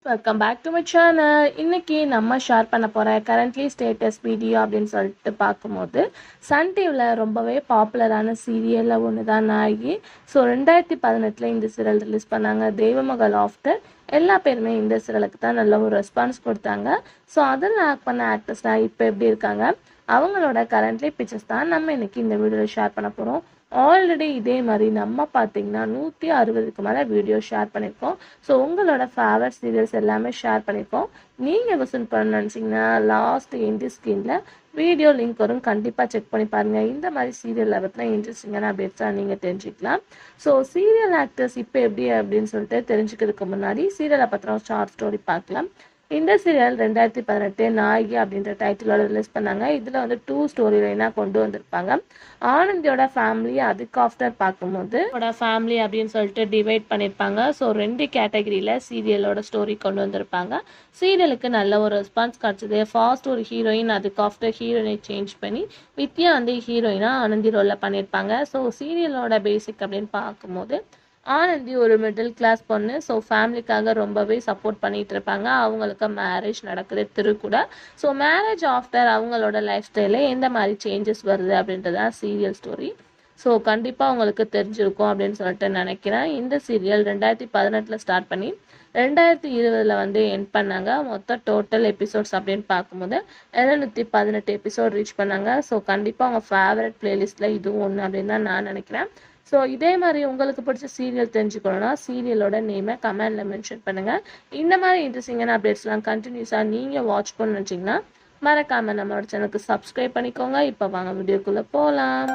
Welcome back to my channel. இன்னைக்கு நம்ம share பண்ண போகிற கரண்ட்லி ஸ்டேட்டஸ் வீடியோ அப்படின்னு சொல்லிட்டு பார்க்கும்போது சன் டிவியில் ரொம்பவே பாப்புலரான சீரியலில் ஒன்று தான் நாயகி. ஸோ 2018 இந்த சீரியல் ரிலீஸ் பண்ணாங்க. தெய்வமகள் ஆஃப்டர் எல்லா பேருமே இந்த சீரியலுக்கு தான் நல்ல ஒரு ரெஸ்பான்ஸ் கொடுத்தாங்க. ஸோ அதில் ஆக்ட் பண்ண ஆக்டர்ஸ்லாம் இப்போ எப்படி இருக்காங்க, அவங்களோட கரண்ட்லி பிக்சர்ஸ் தான் நம்ம இன்னைக்கு இந்த வீடியோவில் ஷேர் பண்ண போகிறோம். ஆல்ரெடி இதே மாதிரி நம்ம பார்த்தீங்கன்னா 160க்கு மேலே வீடியோ ஷேர் பண்ணியிருக்கோம். ஸோ உங்களோட ஃபேவரட் சீரியல்ஸ் எல்லாமே ஷேர் பண்ணியிருக்கோம். நீங்கள் விசிட் பண்ண நினச்சிங்கன்னா லாஸ்ட் எண்டு ஸ்க்ரீனில் வீடியோ லிங்க் வரும், கண்டிப்பாக செக் பண்ணி பாருங்கள். இந்த மாதிரி சீரியலில் பற்றின இன்ட்ரெஸ்டிங்கான அப்டேட்ஸாக நீங்கள் தெரிஞ்சுக்கலாம். ஸோ சீரியல் ஆக்டர்ஸ் இப்போ எப்படி அப்படின்னு சொல்லிட்டு தெரிஞ்சுக்கிறதுக்கு முன்னாடி சீரியலை பற்றின ஷார்ட் ஸ்டோரி பார்க்கலாம். இந்த சீரியல் 2018 நாயகி அப்படின்ற டைட்டிலோட ரிலீஸ் பண்ணாங்க. இதில் வந்து 2 ஸ்டோரி லைனாக கொண்டு வந்திருப்பாங்க. ஆனந்தியோட ஃபேமிலி அதுக்கு ஆஃப்டர் பார்க்கும்போது ஃபேமிலி அப்படின்னு சொல்லிட்டு டிவைட் பண்ணியிருப்பாங்க. ஸோ 2 கேட்டகரியில் சீரியலோட ஸ்டோரி கொண்டு வந்திருப்பாங்க. சீரியலுக்கு நல்ல ஒரு ரெஸ்பான்ஸ் கிடச்சிது. ஃபாஸ்ட் ஒரு ஹீரோயின், அதுக்கு ஆஃப்டர் ஹீரோயினை சேஞ்ச் பண்ணி வித்யா வந்து ஹீரோயினாக ஆனந்தி ரோலில் பண்ணியிருப்பாங்க. ஸோ சீரியலோட பேசிக் அப்படின்னு பார்க்கும்போது ஆனந்தி ஒரு மிடில் கிளாஸ் பொண்ணு. ஸோ ஃபேமிலிக்காக ரொம்பவே சப்போர்ட் பண்ணிகிட்டு இருப்பாங்க. அவங்களுக்கு மேரேஜ் நடக்குது திருக்கூட. ஸோ மேரேஜ் ஆஃப்டர் அவங்களோட லைஃப் ஸ்டைலில் எந்த மாதிரி சேஞ்சஸ் வருது அப்படின்றதான் சீரியல் ஸ்டோரி. ஸோ கண்டிப்பாக உங்களுக்கு தெரிஞ்சிருக்கும் அப்படின்னு சொல்லிட்டு நினைக்கிறேன். இந்த சீரியல் 2018 ஸ்டார்ட் பண்ணி 2020 வந்து எண்ட் பண்ணாங்க. மொத்தம் டோட்டல் எபிசோட்ஸ் அப்படின்னு பார்க்கும்போது 718 எபிசோட் ரீச் பண்ணாங்க. ஸோ கண்டிப்பாக உங்கள் ஃபேவரட் பிளேலிஸ்ட்டில் இதுவும் ஒன்று அப்படின்னு தான் நான் நினைக்கிறேன். ஸோ இதே மாதிரி உங்களுக்கு பிடிச்ச சீரியல் தெரிஞ்சுக்கணுன்னா சீரியலோட நேமை கமெண்டில் மென்ஷன் பண்ணுங்கள். இந்த மாதிரி இன்ட்ரெஸ்டிங்கான அப்டேட்ஸ்லாம் கண்டினியூஸாக நீங்கள் வாட்ச் பண்ண நினச்சிங்கன்னா மறக்காமல் நம்மளோட சேனலுக்கு சப்ஸ்கிரைப் பண்ணிக்கோங்க. இப்போ வாங்க வீடியோக்குள்ளே போகலாம்.